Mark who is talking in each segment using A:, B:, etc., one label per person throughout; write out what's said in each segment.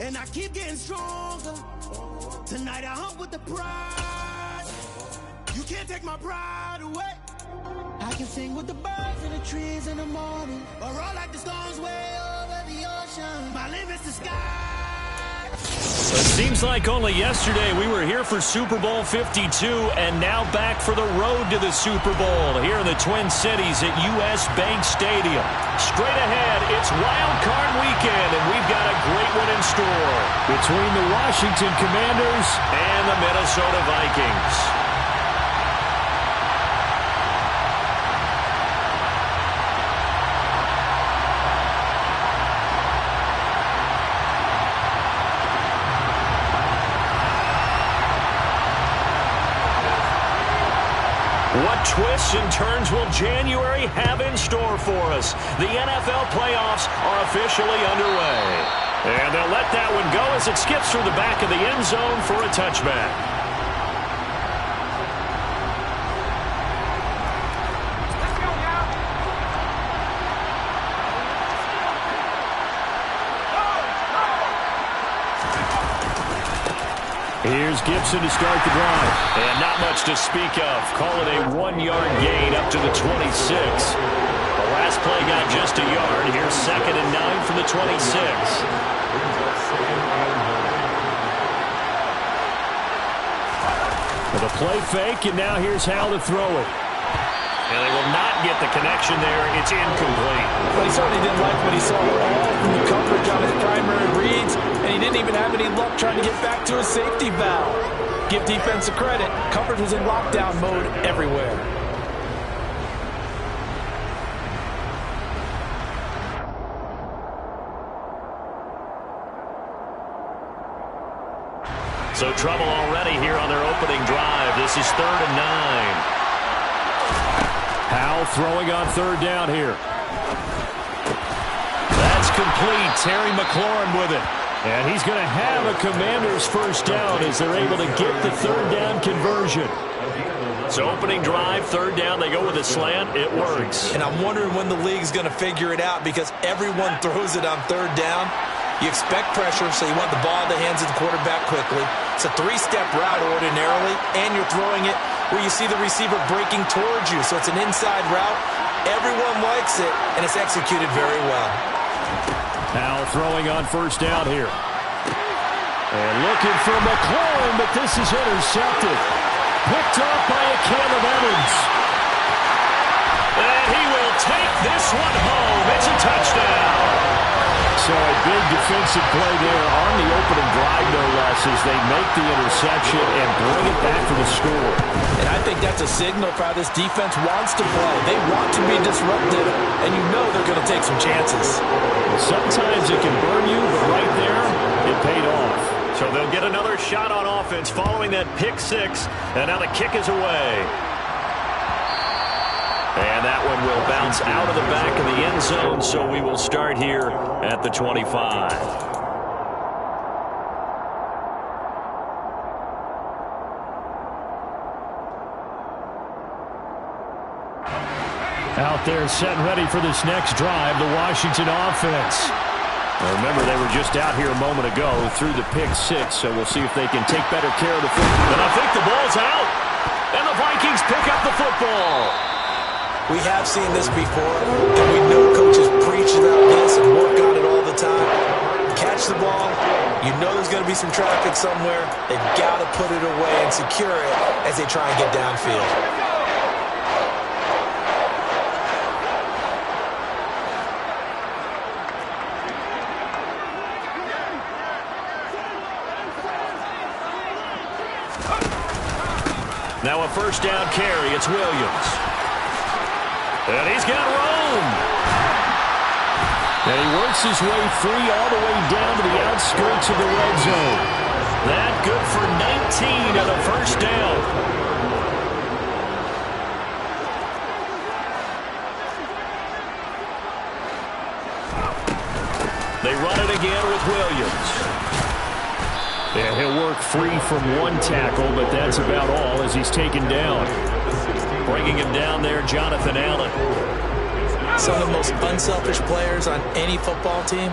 A: and I keep getting stronger. Tonight I hunt with the pride. You can't take my pride away. I can sing with the birds and the trees in the morning, or roll like the storms way over the ocean. My limit's the sky.
B: It seems like only yesterday we were here for Super Bowl 52 and now back for the road to the Super Bowl here in the Twin Cities at US Bank Stadium. Straight ahead, it's Wild Card Weekend, and we've got a great one in store between the Washington Commanders and the Minnesota Vikings. What twists and turns will January have in store for us? The NFL playoffs are officially underway. And they'll let that one go as it skips through the back of the end zone for a touchback. Here's Gibson to start the drive. And not much to speak of. Call it a 1-yard gain up to the 26. The last play got just a yard. Here's 2nd and 9 from the 26. With a play fake, and now here's how to throw it. And they will not get the connection there. It's incomplete.
C: Well, he certainly didn't like what he saw all from the coverage on his primary reads, and he didn't even have any luck trying to get back to his safety valve. Give defense a credit. Coverage was in lockdown mode everywhere.
B: So trouble already here on their opening drive. This is 3rd and 9. Powell throwing on 3rd down here. That's complete. Terry McLaurin with it. And he's going to have a Commanders first down as they're able to get the 3rd down conversion. So opening drive, 3rd down, they go with a slant. It works.
C: And I'm wondering when the league's going to figure it out, because everyone throws it on 3rd down. You expect pressure, so you want the ball in the hands of the quarterback quickly. It's a 3-step route ordinarily, and you're throwing it where you see the receiver breaking towards you. So it's an inside route. Everyone likes it, and it's executed very well.
B: Now throwing on 1st down here. And looking for McLaurin, but this is intercepted. Picked off by a Caleb Evans. And he will take this one home. It's a touchdown. So a big defensive play there on the opening drive, no less, as they make the interception and bring it back for the score.
C: And I think that's a signal for how this defense wants to play. They want to be disruptive, and you know they're going to take some chances.
B: Sometimes it can burn you, but right there, it paid off. So they'll get another shot on offense following that pick 6, and now the kick is away. And that one will bounce out of the back of the end zone, so we will start here at the 25. Out there set and ready for this next drive, the Washington offense. Now remember, they were just out here a moment ago through the pick 6, so we'll see if they can take better care of the football. And I think the ball's out, and the Vikings pick up the football.
C: We have seen this before, and we know coaches preach about this and work on it all the time. Catch the ball. You know there's going to be some traffic somewhere. They've got to put it away and secure it as they try and get downfield.
B: Now a 1st down carry. It's Williams. And he's got room. And he works his way free all the way down to the outskirts of the red zone. That good for 19 on a 1st down. They run it again with Williams. And he'll work free from one tackle, but that's about all as he's taken down. Bringing him down there, Jonathan Allen.
C: Some of the most unselfish players on any football team,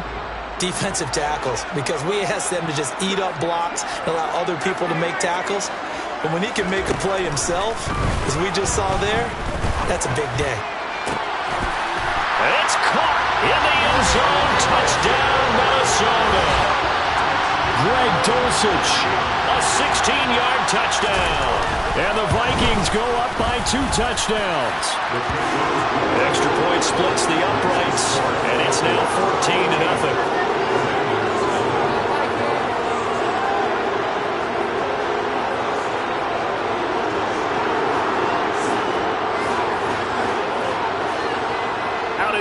C: defensive tackles, because we ask them to just eat up blocks and allow other people to make tackles. But when he can make a play himself, as we just saw there, that's a big day.
B: It's caught in the end zone. Touchdown, Minnesota. Greg Dulcich, a 16-yard touchdown. And the Vikings go up by 2 touchdowns. Extra point splits the uprights, and it's now 14-0.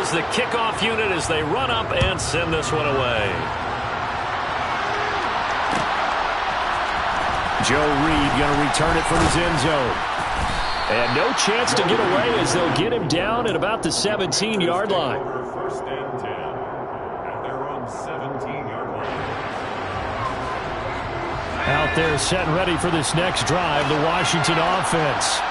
B: Is the kickoff unit as they run up and send this one away. Joe Reed going to return it from his end zone. And no chance to get away as they'll get him down at about the 17-yard line.
D: First and 10 at their own 17-yard line.
B: Out there set and ready for this next drive, the Washington offense.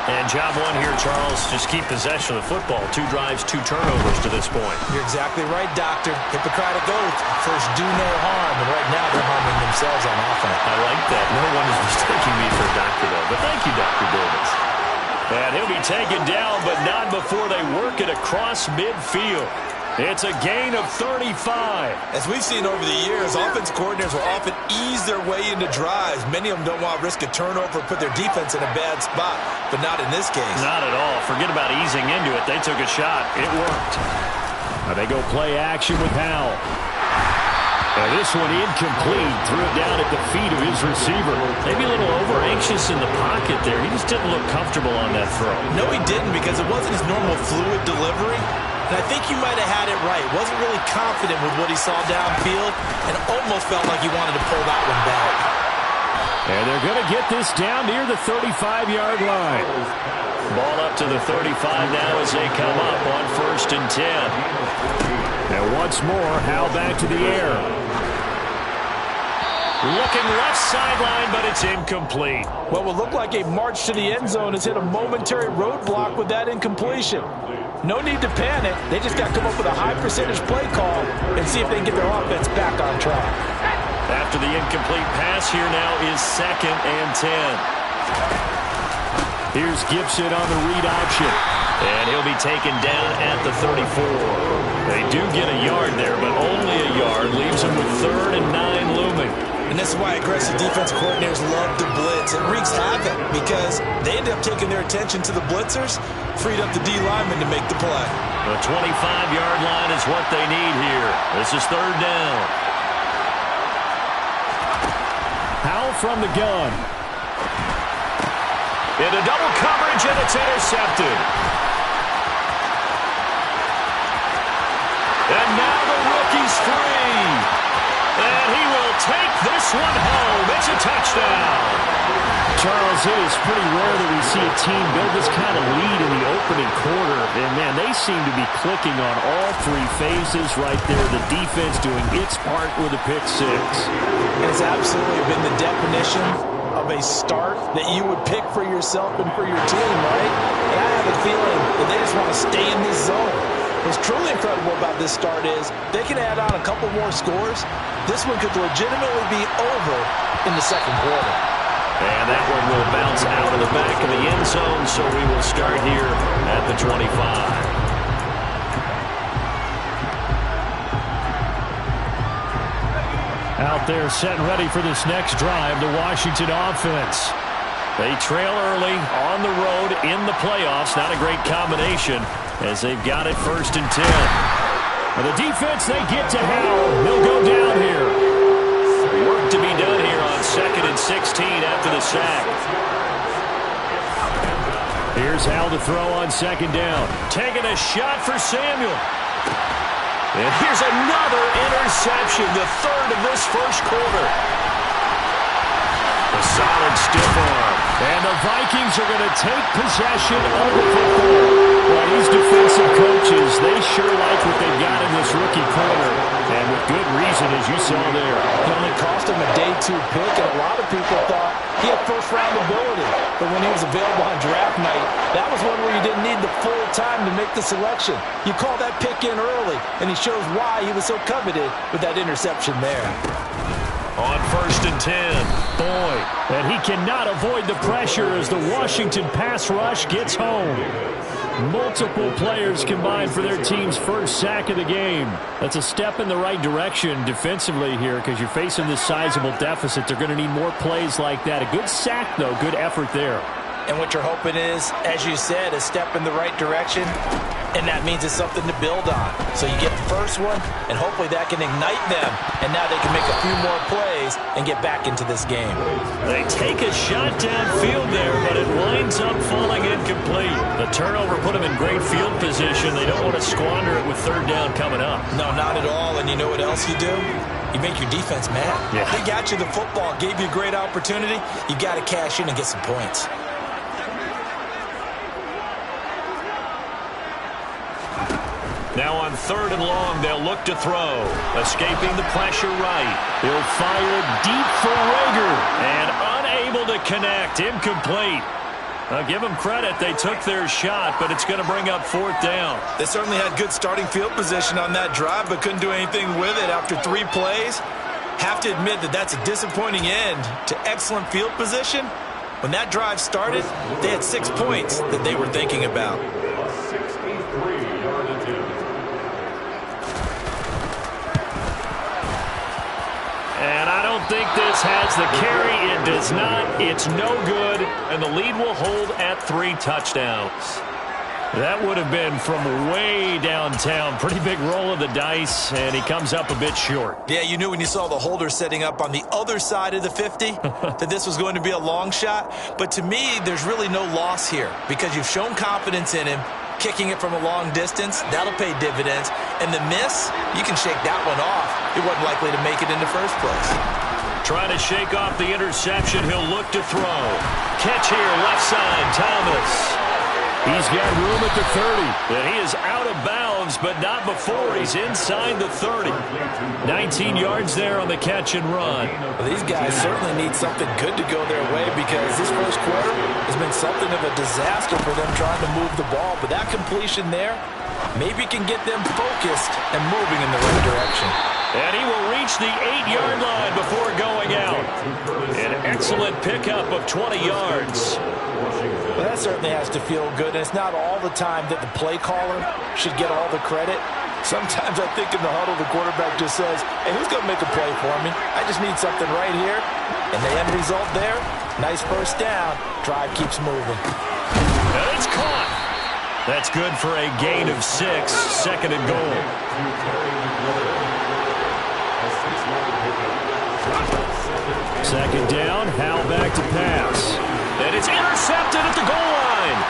B: And job one here, Charles, just keep possession of the football. 2 drives, 2 turnovers to this point.
C: You're exactly right, Doctor. Hippocratic oath. First, do no harm. And right now, they're harming themselves on offense.
B: I like that. No one is mistaking me for a doctor, though. But thank you, Dr. Davis. And he'll be taken down, but not before they work it across midfield. It's a gain of 35.
C: As we've seen over the years, offense coordinators will often ease their way into drives. Many of them don't want to risk a turnover or put their defense in a bad spot, but not in this case.
B: Not at all. Forget about easing into it. They took a shot. It worked. Now they go play action with Howell. And this one incomplete. Threw it down at the feet of his receiver. Maybe a little over-anxious in the pocket there. He just didn't look comfortable on that throw.
C: No, he didn't, because it wasn't his normal fluid delivery. And I think you might have had it right. Wasn't really confident with what he saw downfield and almost felt like he wanted to pull that one back.
B: And they're going to get this down near the 35-yard line. Ball up to the 35 now as they come up on 1st and 10. And once more, Howell back to the air. Looking left sideline, but it's incomplete.
E: What will look like a march to the end zone has hit a momentary roadblock with that incompletion. No need to panic. They just got to come up with a high percentage play call and see if they can get their offense back on track.
B: After the incomplete pass, here now is 2nd and 10. Here's Gibson on the read option. And he'll be taken down at the 34. They do get a yard there, but only a yard. Leaves them with 3rd and 9 looming.
C: And this is why aggressive defense coordinators love to blitz. It wreaks havoc because they end up taking their attention to the blitzers, freed up the D lineman to make the play.
B: The 25-yard line is what they need here. This is 3rd down. Howell from the gun. Into double coverage, and it's intercepted. And now the rookie's free. And he will take this one home. It's a touchdown. Charles, it is pretty rare that we see a team build this kind of lead in the opening quarter. And, man, they seem to be clicking on all 3 phases right there. The defense doing its part with a pick 6.
E: It's absolutely been the definition of a start that you would pick for yourself and for your team, right? And I have a feeling that they just want to stay in this zone. What's truly incredible about this start is they can add on a couple more scores. This one could legitimately be over in the 2nd quarter.
B: And that one will bounce out of the back of the end zone, so we will start here at the 25. Out there set and ready for this next drive, the Washington offense. They trail early on the road in the playoffs. Not a great combination as they've got it 1st and 10. And the defense, they get to Howell. He'll go down here. Work to be done here on 2nd and 16 after the sack. Here's Howell to throw on 2nd down. Taking a shot for Samuel. And here's another interception, the 3rd of this 1st quarter. A solid stiff arm. And the Vikings are going to take possession of the football. Well, these defensive coaches, they sure like what they've got in this rookie corner. And with good reason. season, as you saw there.
E: He only cost him a day 2 pick, and a lot of people thought he had first-round ability. But when he was available on draft night, that was one where you didn't need the full time to make the selection. You call that pick in early, and he shows why he was so coveted with that interception there.
B: On 1st and 10, Boyd. And he cannot avoid the pressure as the Washington pass rush gets home. Multiple players combined for their team's first sack of the game. That's a step in the right direction defensively here because you're facing this sizable deficit. They're going to need more plays like that. A good sack, though. Good effort there.
C: And what you're hoping is, as you said, a step in the right direction, and that means it's something to build on. So you get the first one, and hopefully that can ignite them, and now they can make a few more plays and get back into this game.
B: They take a shot downfield there, but it winds up falling incomplete. The turnover put them in great field position. They don't want to squander it with 3rd down coming up.
C: No, not at all, and you know what else you do? You make your defense mad.
B: Yeah.
C: They got you the football, gave you a great opportunity. You got to cash in and get some points.
B: Now on 3rd and long, they'll look to throw. Escaping the pressure right. He'll fire deep for Rager. And unable to connect. Incomplete. I'll give them credit. They took their shot, but it's going to bring up 4th down.
C: They certainly had good starting field position on that drive, but couldn't do anything with it after 3 plays. Have to admit that that's a disappointing end to excellent field position. When that drive started, they had 6 points that they were thinking about.
D: A 63-yard attempt.
B: And I don't think this has the carry. It does not. It's no good. And the lead will hold at 3 touchdowns. That would have been from way downtown. Pretty big roll of the dice, and he comes up a bit short.
C: Yeah, you knew when you saw the holder setting up on the other side of the 50 that this was going to be a long shot. But to me, there's really no loss here because you've shown confidence in him. Kicking it from a long distance, that'll pay dividends. And the miss, you can shake that one off. He wasn't likely to make it in the first place.
B: Trying to shake off the interception. He'll look to throw. Catch here, left side, Thomas. He's got room at the 30. And he is out of bounds, but not before he's inside the 30. 19 yards there on the catch and run.
E: Well, these guys certainly need something good to go their way because this first quarter has been something of a disaster for them trying to move the ball. But that completion there maybe can get them focused and moving in the right direction.
B: And he will reach the 8-yard line before going out. An excellent pickup of 20 yards.
E: Well, that certainly has to feel good, and it's not all the time that the play caller should get all the credit. Sometimes I think in the huddle, the quarterback just says, hey, who's going to make a play for me? I just need something right here. And the end result there, nice first down. Drive keeps moving.
B: And it's caught. That's good for a gain of 6, 2nd and goal. Second down, Howell back to pass. And it's intercepted at the goal line.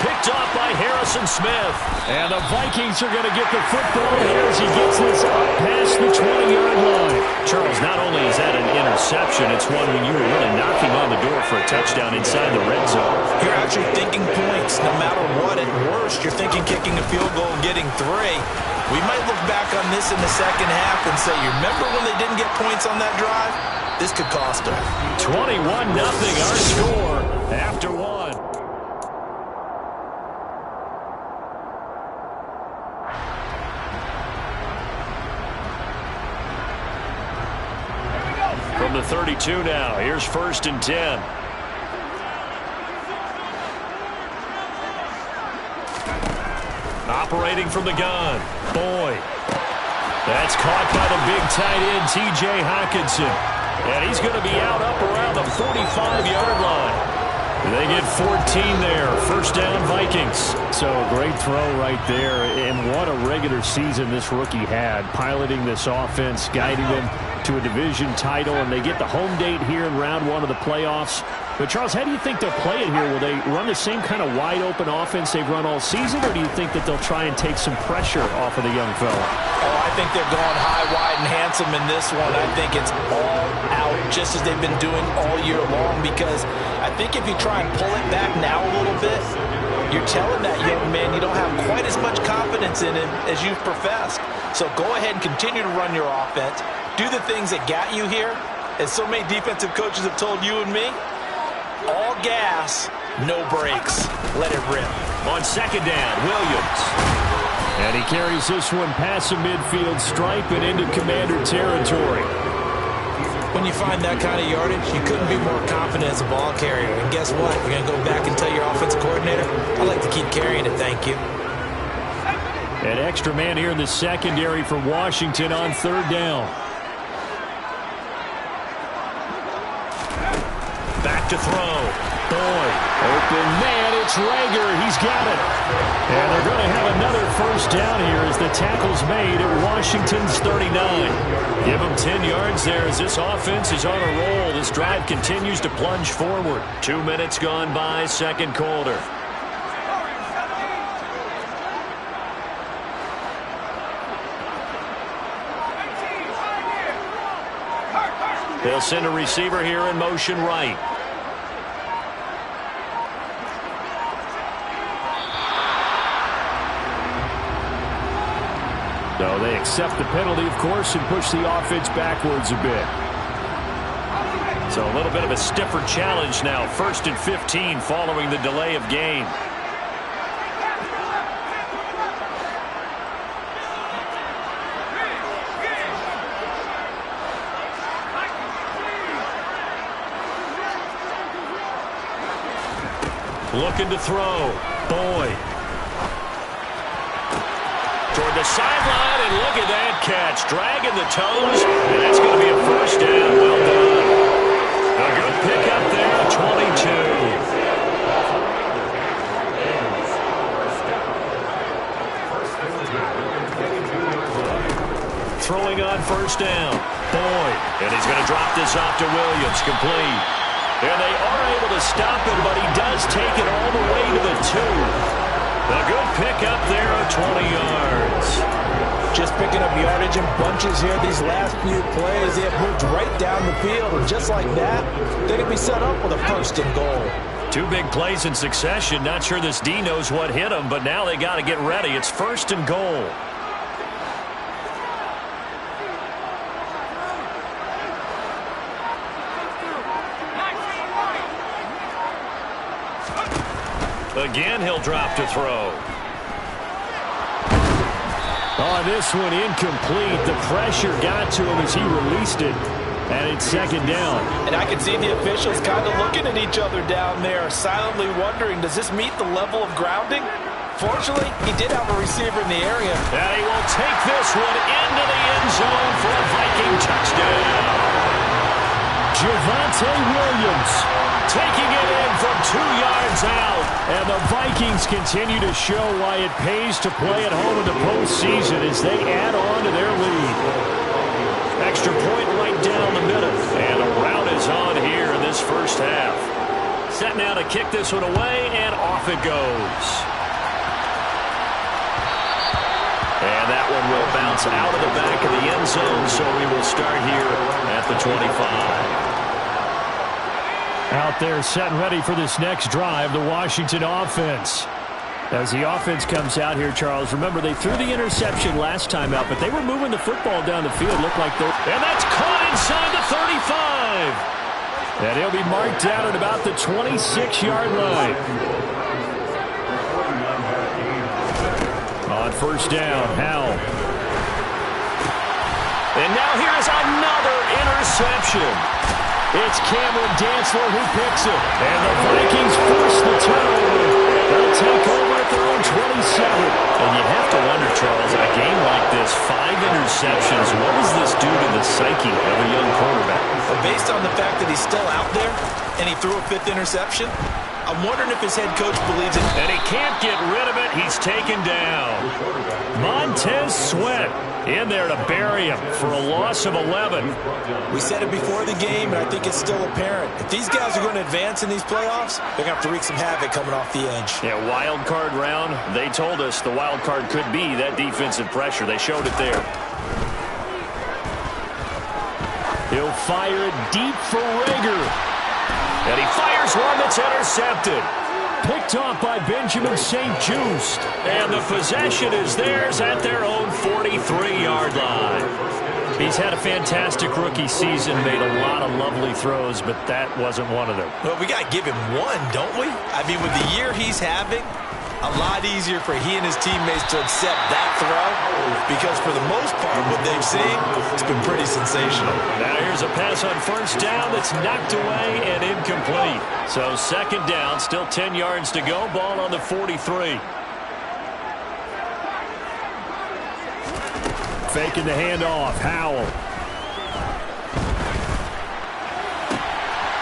B: Picked off by Harrison Smith. And the Vikings are going to get the football here as he gets this up past the 20-yard line. Charles, not only is that an interception, it's one when you were really knocking on the door for a touchdown inside the red zone.
C: You're actually thinking points. No matter what, at worst, you're thinking kicking a field goal and getting 3. We might look back on this in the second half and say, you remember when they didn't get points on that drive? This could cost them.
B: 21-0 our score after 1. From the 32 now, here's 1st and 10. Operating from the gun, Boyd. That's caught by the big tight end, T.J. Hockenson. And he's going to be out up around the 45-yard line. They get 14 there. First down, Vikings. So great throw right there. And what a regular season this rookie had, piloting this offense, guiding them to a division title. And they get the home date here in round 1 of the playoffs. But, Charles, how do you think they'll play it here? Will they run the same kind of wide-open offense they've run all season, or do you think that they'll try and take some pressure off of the young fella?
C: Oh, I think they're going high, wide, and handsome in this one. I think it's all out, just as they've been doing all year long, because I think if you try and pull it back now a little bit, you're telling that young man you don't have quite as much confidence in him as you've professed. So go ahead and continue to run your offense.
E: Do the things that got you here. As so many defensive coaches have told you and me, all gas, no brakes. Let it rip.
B: On second down, Williams. And he carries this one past the midfield stripe and into Commander territory.
C: When you find that kind of yardage, you couldn't be more confident as a ball carrier. And guess what? You're going to go back and tell your offensive coordinator, I'd like to keep carrying it, thank you.
B: An extra man here in the secondary for Washington on third down. Back to throw. Boyd. Open man. It's Rager. He's got it. And they're going to have another first down here as the tackle's made at Washington's 39. Give them 10 yards there as this offense is on a roll. This drive continues to plunge forward. 2 minutes gone by, second quarter. They'll send a receiver here in motion right. So they accept the penalty, of course, and push the offense backwards a bit. So a little bit of a stiffer challenge now. 1st and 15 following the delay of game. Looking to throw. Boyd. Toward the sideline, and look at that catch. Dragging the toes, and that's going to be a first down. Well done. A good pickup there, 22. Throwing on first down. Boyd. And he's going to drop this off to Williams. Complete. And they are able to stop it, but he does take it all the way to the 2. A good pickup there of 20 yards.
E: Just picking up yardage in bunches here these last few plays. They have moved right down the field, and just like that, they can be set up with a first and goal.
B: 2 big plays in succession. Not sure this D knows what hit him, but now they got to get ready. It's first and goal. Again, he'll drop to throw. On this one, incomplete. The pressure got to him as he released it. And it's second down.
E: And I can see the officials kind of looking at each other down there, silently wondering, does this meet the level of grounding? Fortunately, he did have a receiver in the area.
B: And he will take this one into the end zone for a Viking touchdown. Javonte Williams taking it in from 2 yards out. And the Vikings continue to show why it pays to play at home in the postseason as they add on to their lead. Extra point right down the middle. And a rout is on here in this first half. Set now to kick this one away, and off it goes. And that one will bounce out of the back of the end zone, so we will start here at the 25. Out there set and ready for this next drive, the Washington offense. As the offense comes out here, Charles, remember they threw the interception last time out, but they were moving the football down the field. Looked like they're... And that's caught inside the 35. And he'll be marked down at about the 26-yard line. On first down, Howell. And now here is another interception. It's Cameron Dantzler who picks it. And the Vikings force the turnover. They'll take over at their own 27. And you have to wonder, Charles, a game like this, 5 interceptions, what does this do to the psyche of a young quarterback?
C: Well, based on the fact that he's still out there and he threw a 5th interception, I'm wondering if his head coach believes it.
B: And he can't get rid of it. He's taken down. Montez Sweat in there to bury him for a loss of 11.
C: We said it before the game, and I think it's still apparent. If these guys are going to advance in these playoffs, they're going to have to wreak some havoc coming off the edge.
B: Yeah, wild card round. They told us the wild card could be that defensive pressure. They showed it there. He'll fire it deep for Rager. And he fires one that's intercepted. Picked off by Benjamin St-Juste. And the possession is theirs at their own 43-yard line. He's had a fantastic rookie season, made a lot of lovely throws, but that wasn't one of them.
C: Well, we got to give him one, don't we? I mean, with the year he's having, a lot easier for he and his teammates to accept that throw because for the most part, what they've seen, it's been pretty sensational.
B: Now here's a pass on first down that's knocked away and incomplete. So second down, still 10 yards to go, ball on the 43. Faking the handoff, Howell.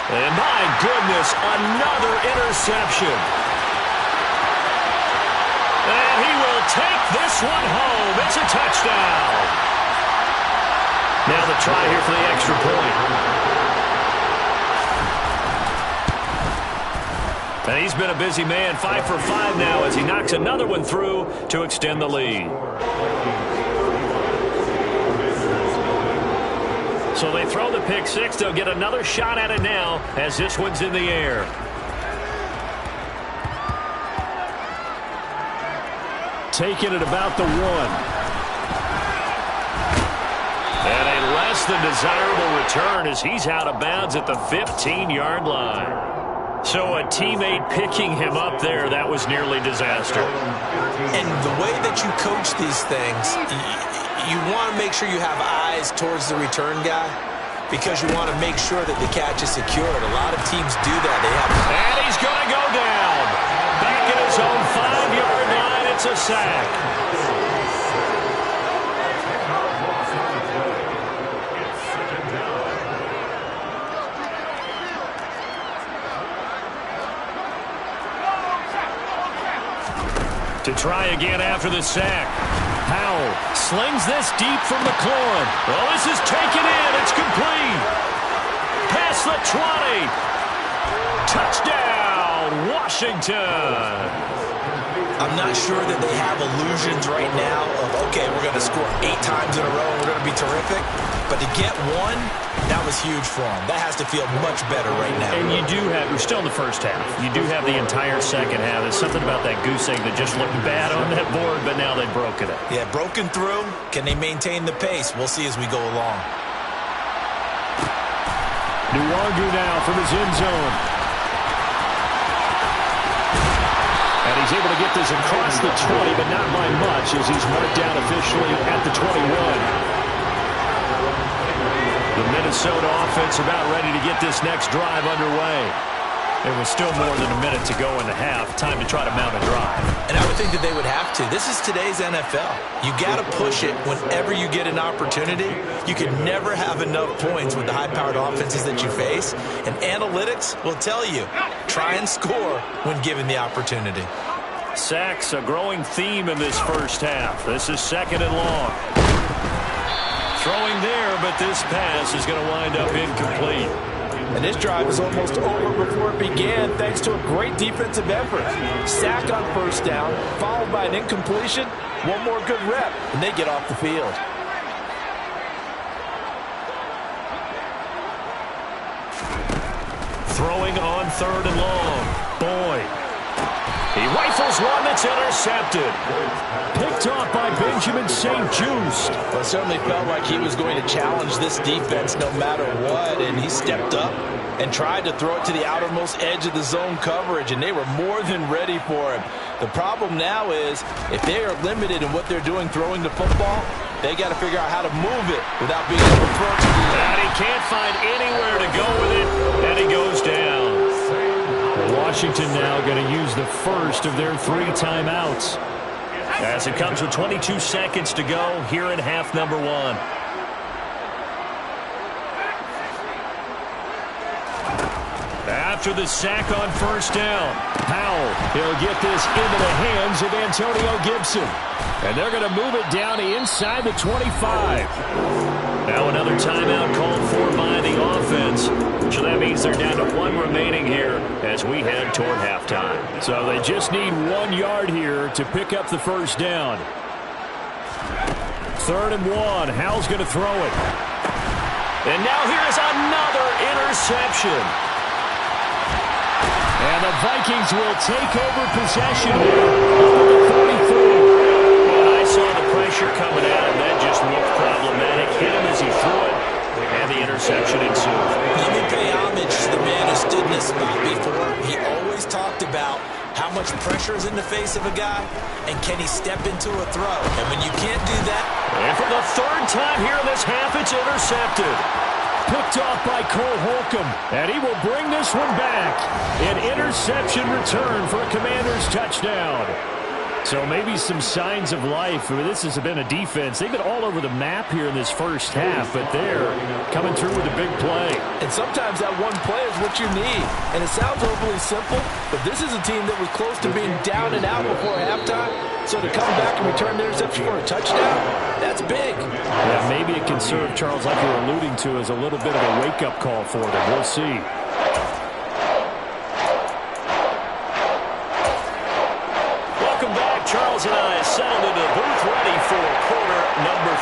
B: And my goodness, another interception. And he will take this one home. It's a touchdown. Now the try here for the extra point. And he's been a busy man, 5 for 5 now as he knocks another one through to extend the lead. So they throw the pick six. They'll get another shot at it now as this one's in the air. Taking it about the 1. And a less than desirable return as he's out of bounds at the 15-yard line. So a teammate picking him up there, that was nearly disaster.
C: And the way that you coach these things, you want to make sure you have eyes towards the return guy because you want to make sure that the catch is secured. A lot of teams do that.
B: And he's going to go down. Back at his own 5-yard line, it's a sack. To try again after the sack. Howell slings this deep from McLaurin. Well, this is taken in. It's complete. Past the 20. Touchdown, Washington.
C: I'm not sure that they have illusions right now of, okay, we're going to score 8 times in a row and we're going to be terrific. But to get one, that was huge for them. That has to feel much better right now.
B: And you do have, you're still in the first half. You do have the entire second half. There's something about that goose egg that just looked bad on that board, but now they've broken it.
C: Yeah, broken through. Can they maintain the pace? We'll see as we go along.
B: Nwangu now from his end zone. And he's able to get this across the 20, but not by much as he's marked down officially at the 21. The Minnesota offense about ready to get this next drive underway. There was still more than a minute to go in the half. Time to try to mount a drive.
C: And I would think that they would have to. This is today's NFL. You got to push it whenever you get an opportunity. You can never have enough points with the high-powered offenses that you face. And analytics will tell you, try and score when given the opportunity.
B: Sacks, a growing theme in this first half. This is second and long. Throwing there, but this pass is going to wind up incomplete.
E: And this drive is almost over before it began thanks to a great defensive effort. Sack on first down, followed by an incompletion. One more good rep, and they get off the field.
B: Throwing on third and long. Boyd. He rifles one that's intercepted. Picked off by Benjamin St-Juste.
E: Well, it certainly felt like he was going to challenge this defense no matter what, and he stepped up and tried to throw it to the outermost edge of the zone coverage, and they were more than ready for him. The problem now is if they are limited in what they're doing throwing the football, they got to figure out how to move it without being able to throw it to the
B: And he can't find anywhere to go with it, and he goes down. Washington now going to use the first of their 3 timeouts as it comes with 22 seconds to go here in half number 1. After the sack on first down, Howell, he'll get this into the hands of Antonio Gibson. And they're going to move it down to inside the 25. Now another timeout called for by the offense. So that means they're down to 1 remaining here as we head toward halftime. So they just need 1 yard here to pick up the first down. 3rd and 1. Howell's going to throw it. And now here's another interception. And the Vikings will take over possession here. 33. And I saw the pressure coming at him. That just looked problematic. Hit him as he threw it, and the interception ensued.
C: Let me pay homage to the man who stood in this spot before. He always talked about how much pressure is in the face of a guy, and can he step into a throw? And when you can't do that...
B: And for the third time here in this half, it's intercepted. Picked off by Cole Holcomb, and he will bring this one back. An interception return for a Commanders touchdown. So maybe some signs of life. I mean, this has been a defense. They've been all over the map here in this first half, but they're coming through with a big play.
E: And sometimes that one play is what you need. And it sounds overly simple, but this is a team that was close to being down and out before halftime. So to come back and return the interception for a touchdown, that's big.
B: Yeah, maybe it can serve, Charles, like you were alluding to, as a little bit of a wake-up call for them. We'll see. Charles and I settled into the booth ready for quarter number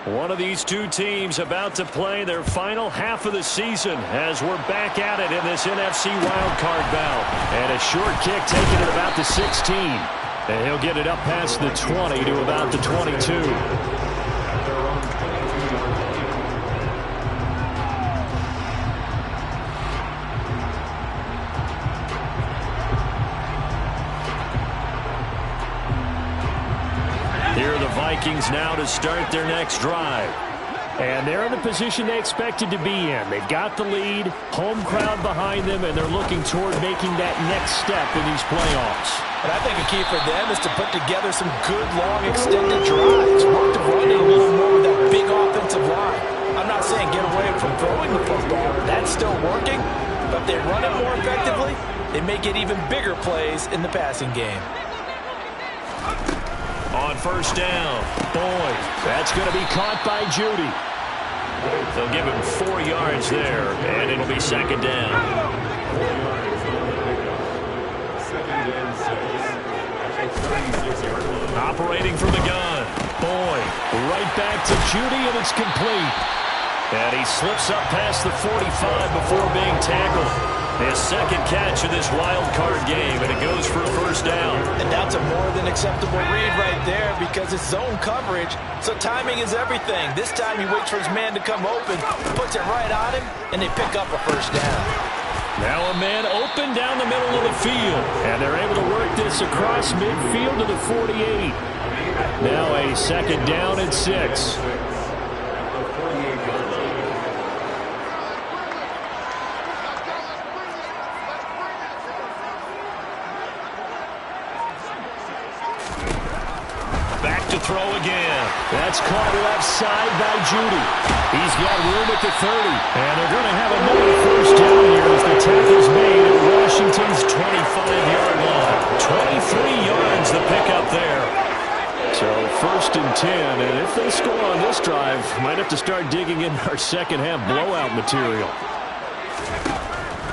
B: 3. One of these two teams about to play their final half of the season as we're back at it in this NFC wildcard bout. And a short kick taken at about the 16. And he'll get it up past the 20 to about the 22. Here are the Vikings now to start their next drive. And they're in the position they expected to be in. They've got the lead, home crowd behind them, and they're looking toward making that next step in these playoffs.
E: And I think a key for them is to put together some good, long, extended drives. Work the running a little more with that big offensive line. I'm not saying get away from throwing the football. That's still working. But if they run it more effectively, they may get even bigger plays in the passing game.
B: On first down, Boyd. That's going to be caught by Judy. They'll give him 4 yards there, and it'll be second down. Operating from the gun. Boyd right back to Judy, and it's complete. And he slips up past the 45 before being tackled. His second catch of this wild card game, and it goes for a first down.
E: And that's a more than acceptable read right there because it's zone coverage, so timing is everything. This time he waits for his man to come open, puts it right on him, and they pick up a first down.
B: Now a man open down the middle of the field, and they're able to work this across midfield to the 48. Now a second down and 6. Throw again. That's caught left side by Judy. He's got room at the 30. And they're going to have another first down here as the tackle's made at Washington's 25-yard line. 23 yards the pickup there. So first and 10. And if they score on this drive, might have to start digging in our second half blowout material.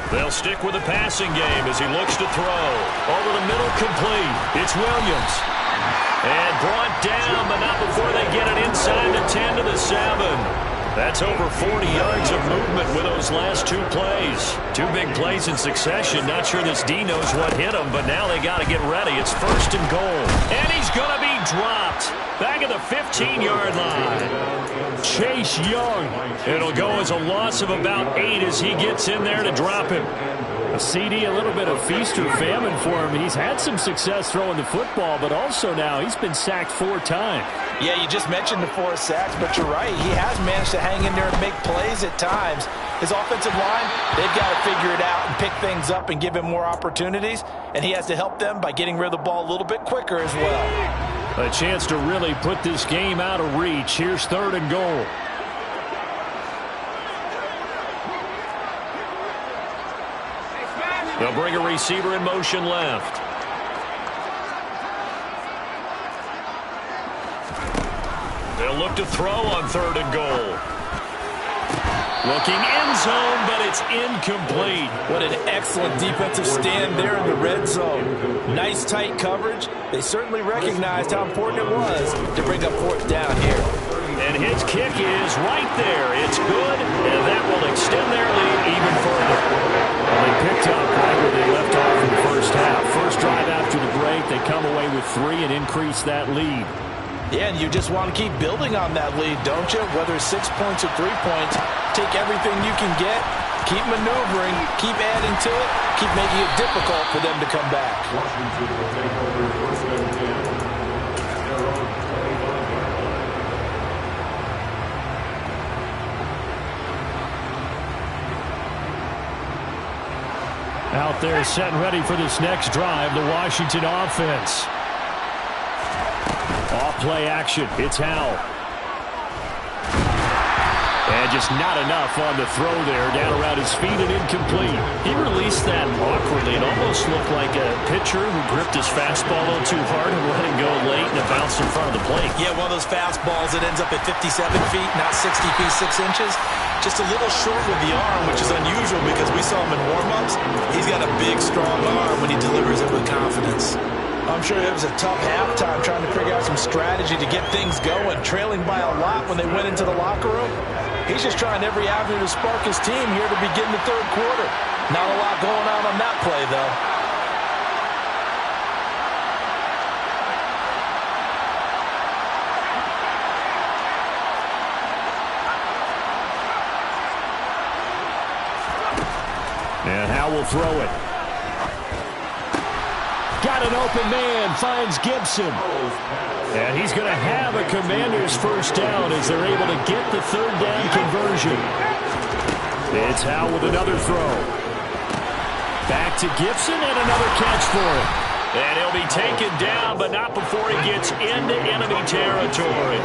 B: They'll stick with the passing game as he looks to throw. Over the middle, complete. It's Williams. And brought down, but not before they get it inside the 10 to the 7. That's over 40 yards of movement with those last 2 plays. 2 big plays in succession. Not sure this D knows what hit him, but now they got to get ready. It's first and goal. And he's going to be dropped back at the 15-yard line. Chase Young. It'll go as a loss of about 8 as he gets in there to drop him. A CD, a little bit of feast or famine for him. He's had some success throwing the football, but also now he's been sacked 4 times.
E: Yeah, you just mentioned the 4 sacks, but you're right. He has managed to hang in there and make plays at times. His offensive line, they've got to figure it out and pick things up and give him more opportunities, and he has to help them by getting rid of the ball a little bit quicker as well.
B: A chance to really put this game out of reach. Here's third and goal. They'll bring a receiver in motion left. They'll look to throw on third and goal. Looking end zone, but it's incomplete.
E: What an excellent defensive stand there in the red zone. Nice tight coverage. They certainly recognized how important it was to bring up fourth down here.
B: And his kick is right there. It's good, and that will extend their lead even further. Well, they picked up right where they left off in the first half. First drive after the break, they come away with 3 and increase that lead.
E: Yeah, and you just want to keep building on that lead, don't you? Whether it's 6 points or 3 points, take everything you can get, keep maneuvering, keep adding to it, keep making it difficult for them to come back.
D: Washington will take over first and 10. Their own 25-yard line.
B: Out there set and ready for this next drive, the Washington offense. Off play action. It's Howell. And just not enough on the throw there. Down around his feet and incomplete. He released that awkwardly. It almost looked like a pitcher who gripped his fastball a little too hard and let it go late, and it bounced in front of the plate.
C: Yeah, one of those fastballs that ends up at 57 feet, not 60 feet, 6 inches. Just a little short with the arm, which is unusual because we saw him in warm-ups. He's got a big, strong arm when he delivers it with confidence.
E: I'm sure it was a tough halftime trying to figure out some strategy to get things going, trailing by a lot when they went into the locker room. He's just trying every avenue to spark his team here to begin the third quarter. Not a lot going on that play, though.
B: And Howell will throw it. Got an open man, finds Gibson. And he's going to have a Commanders first down as they're able to get the third down conversion. It's Howell with another throw. Back to Gibson and another catch for him. And he'll be taken down, but not before he gets into enemy territory.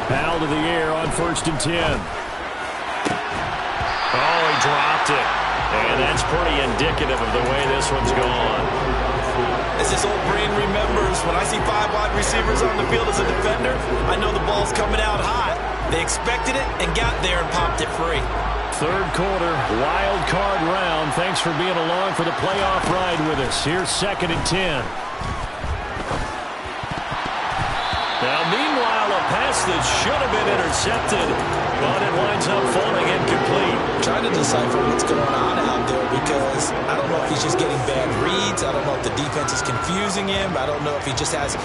B: Howell to the air on 1st and 10. Oh, he dropped it. And that's pretty indicative of the way this one's gone.
C: As this old brain remembers, when I see 5 wide receivers on the field as a defender, I know the ball's coming out hot. They expected it and got there and popped it free.
B: Third quarter, wild card round. Thanks for being along for the playoff ride with us. Here's 2nd and 10. Now, meanwhile, a pass that should have been intercepted, but it winds up falling incomplete.
C: I'm trying to decipher what's going on out there because I don't know if he's just getting bad reads. I don't know if the defense is confusing him. I don't know if he just has,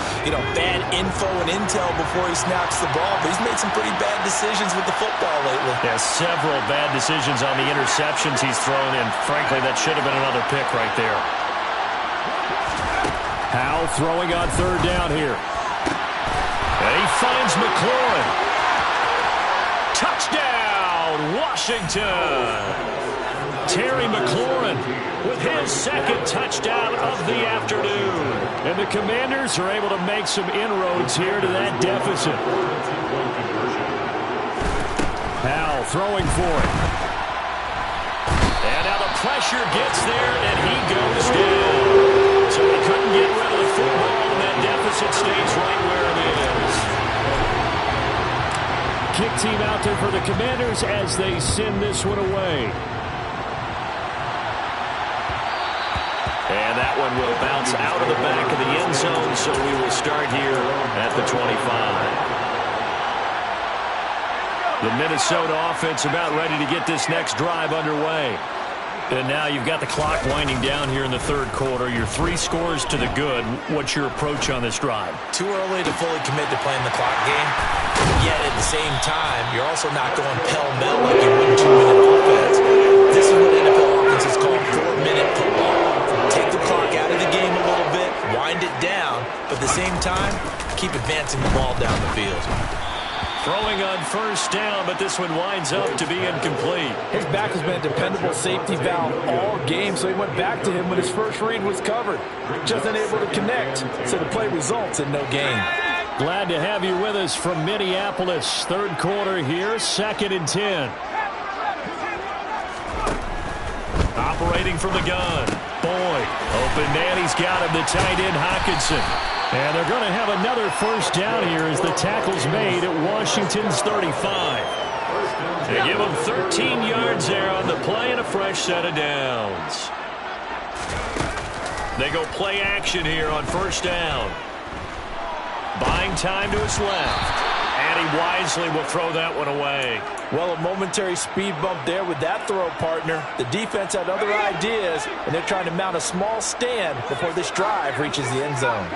C: bad info and intel before he snaps the ball. But he's made some pretty bad decisions with the football lately.
B: Yeah, several bad decisions on the interceptions he's thrown, and frankly, that should have been another pick right there. Howell throwing on 3rd down here. And he finds McLaurin. Touchdown, Washington. Terry McLaurin with his 2nd touchdown of the afternoon. And the Commanders are able to make some inroads here to that deficit. Howell throwing for it. And now the pressure gets there, and he goes down. So he couldn't get rid of the football, and that deficit stays right where it is. Kick team out there for the Commanders as they send this one away. And that one will bounce out of the back of the end zone, so we will start here at the 25. The Minnesota offense about ready to get this next drive underway. And now you've got the clock winding down here in the third quarter. Your 3 scores to the good. What's your approach on this drive?
C: Too early to fully commit to playing the clock game. Yet at the same time, you're also not going pell-mell like you would 2-minute offense. This is what NFL offenses call 4-minute football. Take the clock out of the game a little bit, wind it down, but at the same time, keep advancing the ball down the field.
B: Throwing on 1st down, but this one winds up to be incomplete.
E: His back has been a dependable safety valve all game, so he went back to him when his first read was covered. Just unable to connect, so the play results in no gain.
B: Glad to have you with us from Minneapolis. Third quarter here, 2nd and 10. Operating from the gun. Boyd, open man, he's got him, the tight end Hockenson. And they're going to have another first down here as the tackle's made at Washington's 35. They give him 13 yards there on the play and a fresh set of downs. They go play action here on first down. Buying time to his left. And he wisely will throw that one away.
E: Well, a momentary speed bump there with that throw, partner. The defense had other ideas, and they're trying to mount a small stand before this drive reaches the end zone.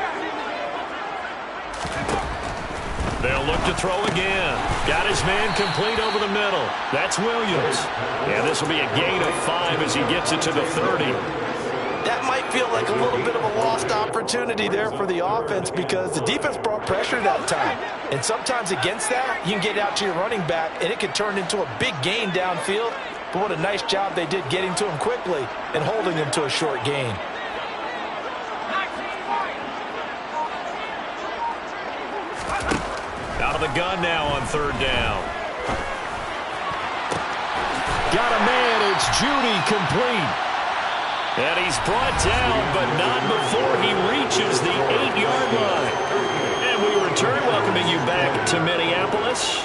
B: They'll look to throw again. Got his man complete over the middle. That's Williams. And this will be a gain of 5 as he gets it to the 30.
E: That might feel like a little bit of a lost opportunity there for the offense because the defense brought pressure that time. And sometimes against that, you can get out to your running back, and it can turn into a big gain downfield. But what a nice job they did getting to him quickly and holding him to a short gain.
B: Out of the gun now on third down. Got a man. It's Judy complete. And he's brought down, but not before he reaches the 8-yard line. And we return, welcoming you back to Minneapolis.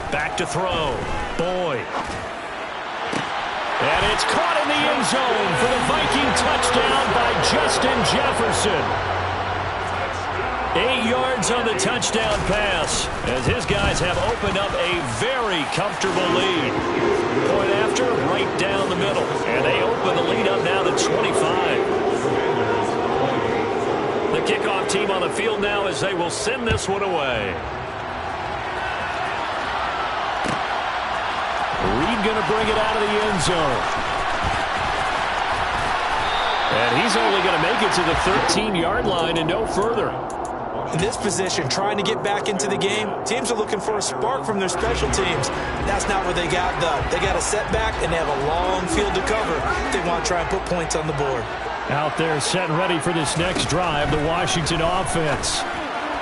B: Back to throw. Boyd. And it's caught in the end zone for the Viking touchdown by Justin Jefferson. 8 yards on the touchdown pass as his guys have opened up a very comfortable lead. Point after, right down the middle. And they open the lead up now to 25. The kickoff team on the field now as they will send this one away. Reed going to bring it out of the end zone. And he's only going to make it to the 13-yard line and no further.
E: In this position, trying to get back into the game, teams are looking for a spark from their special teams. That's not what they got, though. They got a setback, and they have a long field to cover if they want to try and put points on the board.
B: Out there set and ready for this next drive, the Washington offense.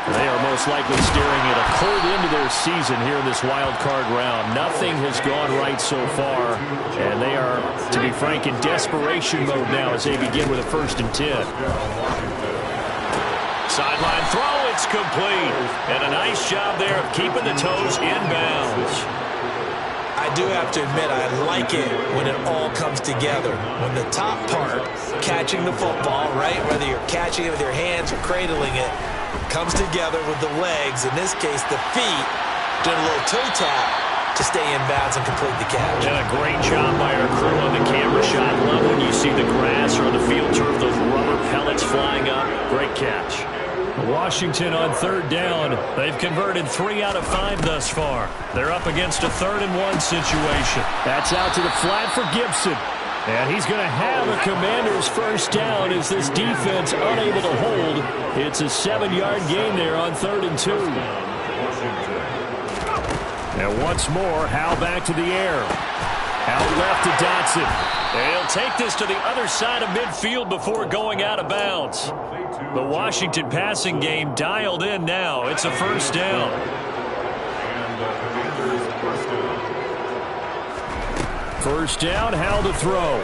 B: They are most likely staring at a cold end to their season here in this wild card round. Nothing has gone right so far, and they are, to be frank, in desperation mode now as they begin with a 1st and 10. Sideline throw, it's complete. And a nice job there of keeping the toes in bounds.
E: I do have to admit, I like it when it all comes together. When the top part, catching the football, right, whether you're catching it with your hands or cradling it, comes together with the legs, in this case the feet, doing a little toe tap to stay in bounds and complete the catch.
B: And a great job by our crew on the camera shot. Love when you see the grass or on the field turf, those rubber pellets flying up. Great catch. Washington on third down. They've converted 3 out of 5 thus far. They're up against a 3rd and 1 situation. That's out to the flat for Gibson. And he's going to have a Commander's first down as this defense unable to hold. It's a 7-yard gain there on 3rd and 2. And once more, Howe back to the air. Out left to Dotson. And he'll take this to the other side of midfield before going out of bounds. The Washington passing game dialed in now. It's a first down. First down, Howe to throw.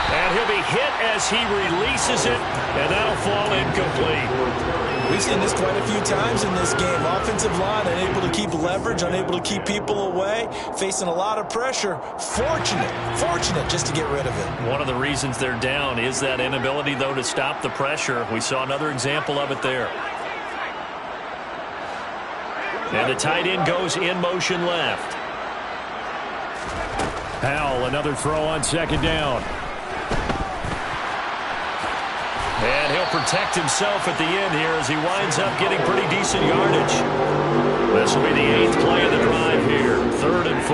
B: And he'll be hit as he releases it, and that'll fall incomplete.
E: We've seen this quite a few times in this game. Offensive line unable to keep leverage, unable to keep people away, facing a lot of pressure. Fortunate just to get rid of it.
B: One of the reasons they're down is that inability, though, to stop the pressure. We saw another example of it there. And the tight end goes in motion left. Howell, another throw on 2nd down. And he'll protect himself at the end here as he winds up getting pretty decent yardage. This will be the 8th play of the drive here. 3rd and 4.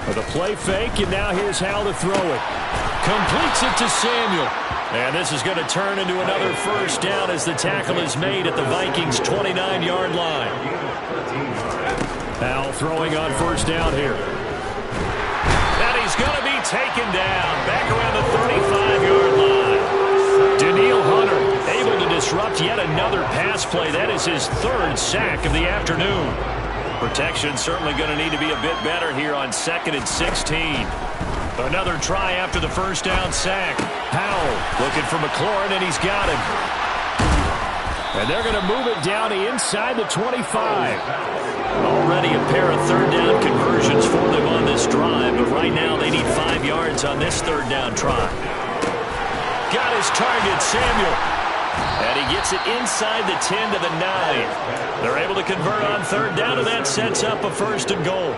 B: With a play fake, and now here's Howell to throw it. Completes it to Samuel. And this is going to turn into another first down as the tackle is made at the Vikings' 29-yard line. Howell throwing on first down here. And he's going to be taken down back around the 35-yard line. Daniil Hunter able to disrupt yet another another pass play. That is his third sack of the afternoon. Protection certainly going to need to be a bit better here on 2nd and 16. Another try after the first down sack. Howell looking for McLaurin, and he's got him. And they're going to move it down inside the 25. Already a pair of third down conversions for them on this drive, but right now they need 5 yards on this third down try. Got his target, Samuel. And he gets it inside the 10 to the 9. They're able to convert on third down, and that sets up a 1st and goal.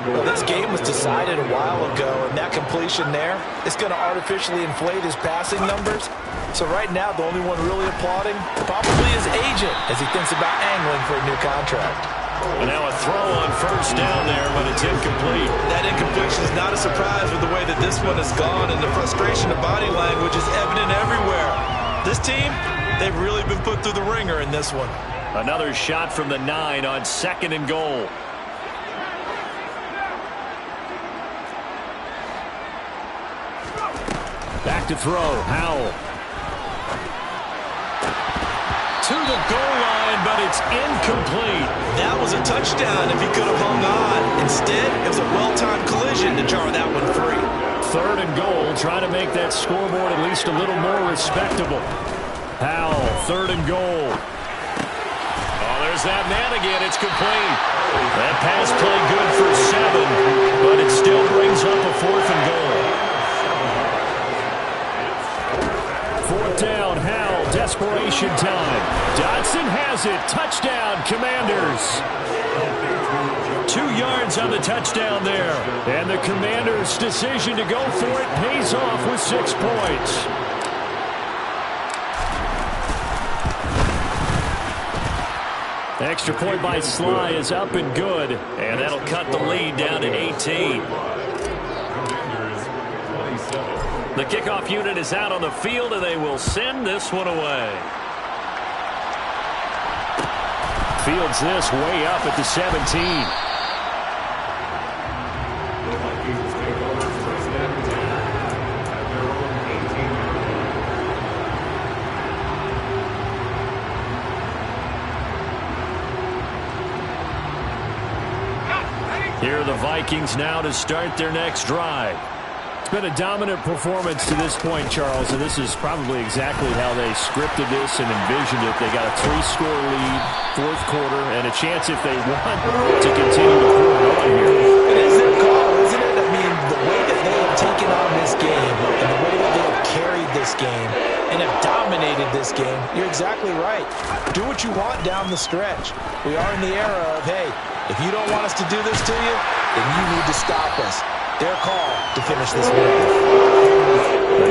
E: Well, this game was decided a while ago, and that completion there is going to artificially inflate his passing numbers. So right now, the only one really applauding probably his agent as he thinks about angling for a new contract.
B: And now a throw on 1st down there, but it's incomplete.
C: That incompletion is not a surprise with the way that this one has gone, and the frustration of body language is evident everywhere. This team, they've really been put through the ringer in this one.
B: Another shot from the 9 on 2nd and goal. Back to throw, Howell. To the goal line, but it's incomplete.
C: That was a touchdown if he could have hung on. Instead, it was a well-timed collision to jar that one free.
B: 3rd and goal, trying to make that scoreboard at least a little more respectable. Howell, 3rd and goal. Oh, there's that man again. It's complete. That pass play good for 7, but it still brings up a 4th and goal. 4th down, Howell, desperation time. Dotson has it. Touchdown, Commanders. 2 yards on the touchdown there. And the Commanders' decision to go for it pays off with 6 points. Extra point by Sly is up and good. And that'll cut the lead down to 18. The kickoff unit is out on the field, and they will send this one away. Fields this way up at the 17. Here are the Vikings now to start their next drive. It's been a dominant performance to this point, Charles, and this is probably exactly how they scripted this and envisioned it. They got a 3-score lead, 4th quarter, and a chance if they want to continue to pull it on here.
E: It is their call, isn't it? I mean, the way that they have taken on this game and the way that they have carried this game and have dominated this game, you're exactly right. Do what you want down the stretch. We are in the era of, hey, if you don't want us to do this to you, then you need to stop us. Their call to finish this one.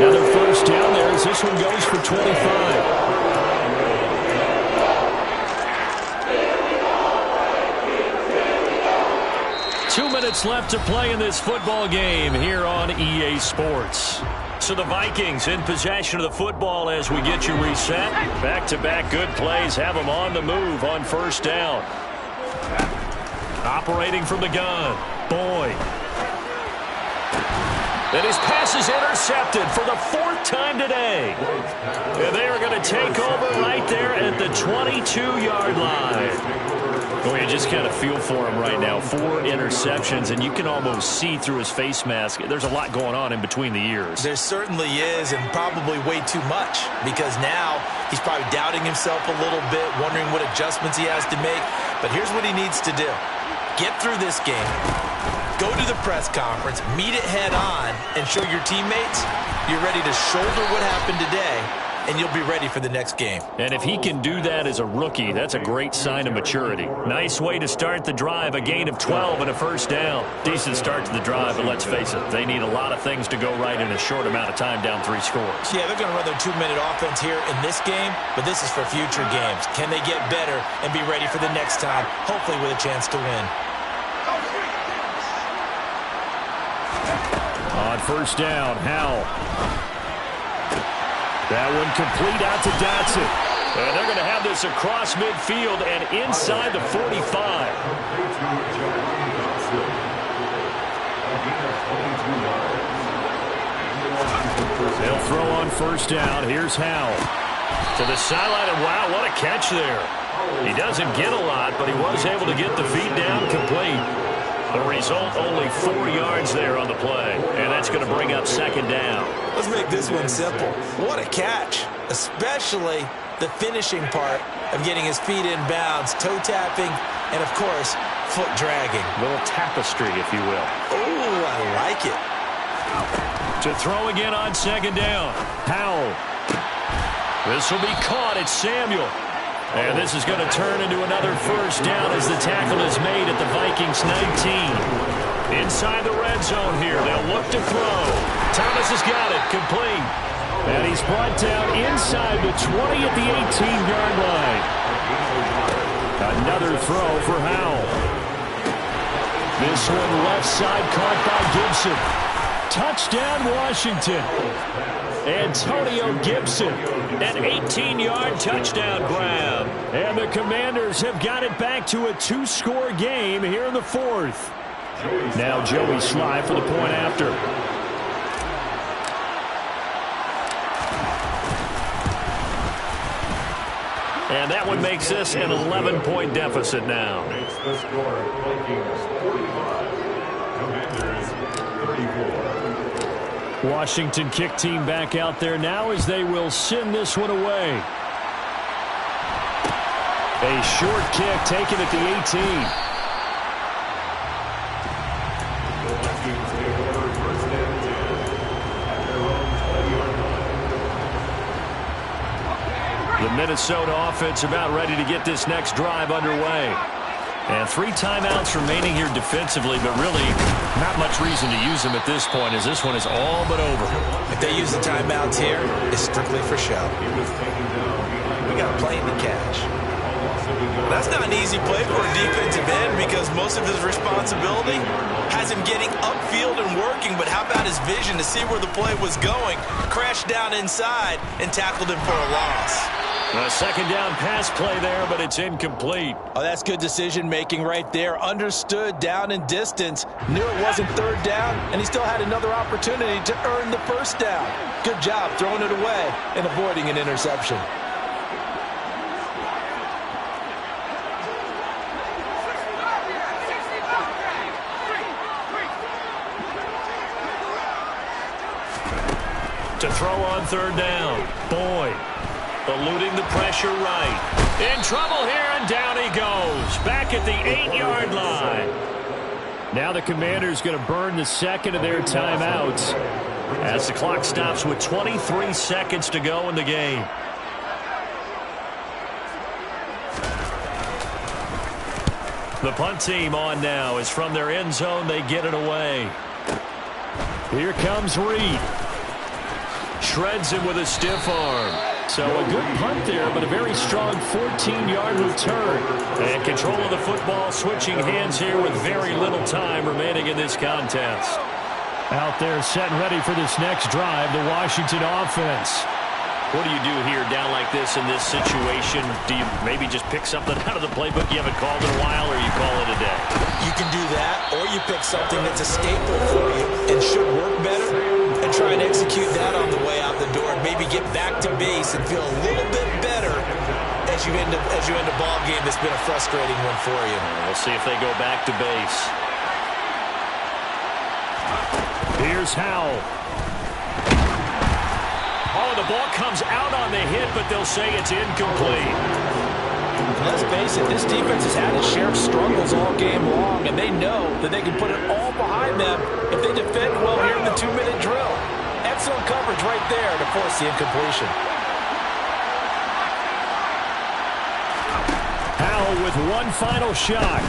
B: Another 1st down there as this one goes for 25. Two minutes left to play in this football game here on EA Sports. So the Vikings in possession of the football as we get you reset. Back-to-back good plays have them on the move on 1st down. Operating from the gun, Boyd. And his pass is intercepted for the 4th time today. And they are going to take over right there at the 22-yard line. Well, you just kind of feel for him right now. 4 interceptions, and you can almost see through his face mask. There's a lot going on in between the ears.
C: There certainly is, and probably way too much, because now he's probably doubting himself a little bit, wondering what adjustments he has to make. But here's what he needs to do. Get through this game. Go to the press conference, meet it head on, and show your teammates you're ready to shoulder what happened today, and you'll be ready for the next game.
B: And if he can do that as a rookie, that's a great sign of maturity. Nice way to start the drive, a gain of 12 and a 1st down. Decent start to the drive, but let's face it, they need a lot of things to go right in a short amount of time down 3 scores.
C: Yeah, they're going to run their 2-minute offense here in this game, but this is for future games. Can they get better and be ready for the next time, hopefully with a chance to win?
B: On 1st down, Howell. That one complete out to Dotson. And they're going to have this across midfield and inside the 45. They'll throw on 1st down. Here's Howell. To the sideline, and wow, what a catch there. He doesn't get a lot, but he was able to get the feet down complete. The result, only 4 yards there on the play, and that's going to bring up second down.
C: Let's make this one simple. What a catch, especially the finishing part of getting his feet in bounds, toe tapping, and, of course, foot dragging.
B: A little tapestry, if you will.
C: Oh, I like it.
B: To throw again on second down. Howell. This will be caught. It's Samuel. And this is going to turn into another first down as the tackle is made at the Vikings 19. Inside the red zone here. They'll look to throw. Thomas has got it. Complete. And he's brought down inside the 20 at the 18-yard line. Another throw for Howell. This one left side caught by Gibson. Touchdown, Washington. Antonio Gibson, an 18-yard touchdown grab. And the Commanders have got it back to a 2-score game here in the fourth. Now Joey Sly for the point after. And that one makes this an 11-point deficit now.
D: Makes the score Vikings 45, Commanders 34.
B: Washington kick team back out there now as they will send this one away. A short kick taken at the 18.
D: The Vikings take over first and 10 at their own 20-yard line.
B: The Minnesota offense about ready to get this next drive underway. And 3 timeouts remaining here defensively, but really not much reason to use them at this point as this one is all but over.
C: If they use the timeouts here, it's strictly for show. We got a plane to catch. That's not an easy play for a defensive end because most of his responsibility has him getting upfield and working, but how about his vision to see where the play was going, crashed down inside, and tackled him for a loss.
B: A second down pass play there, but it's incomplete.
E: Oh, that's good decision-making right there. Understood down and distance. Knew it wasn't third down, and he still had another opportunity to earn the first down. Good job throwing it away and avoiding an interception.
B: To throw on third down. Boyd. Eluding the pressure right. In trouble here, and down he goes. Back at the 8-yard line. Now the Commanders going to burn the second of their timeouts as the clock stops with 23 seconds to go in the game. The punt team on now is from their end zone. They get it away. Here comes Reed. Shreds him with a stiff arm. So a good punt there, but a very strong 14-yard return. And control of the football switching hands here with very little time remaining in this contest. Out there set and ready for this next drive, the Washington offense. What do you do here down like this in this situation? Do you maybe just pick something out of the playbook you haven't called in a while, or you call it a day?
C: You can do that, or you pick something that's a staple for you and should work better and try and execute that on the way out the door and maybe get back to base and feel a little bit better as you end a ball game that's been a frustrating one for you.
B: We'll see if they go back to base. Here's Howell. Oh, the ball comes out on the hit, but they'll say it's incomplete.
E: Let's face it, this defense has had its share of struggles all game long, and they know that they can put it all behind them if they defend well here in the 2-minute drill. Excellent coverage right there to force the incompletion.
B: Howell with one final shot.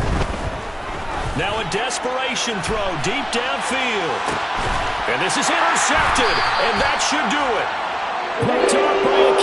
B: Now a desperation throw deep downfield. And this is intercepted, and that should do it. Picked off by a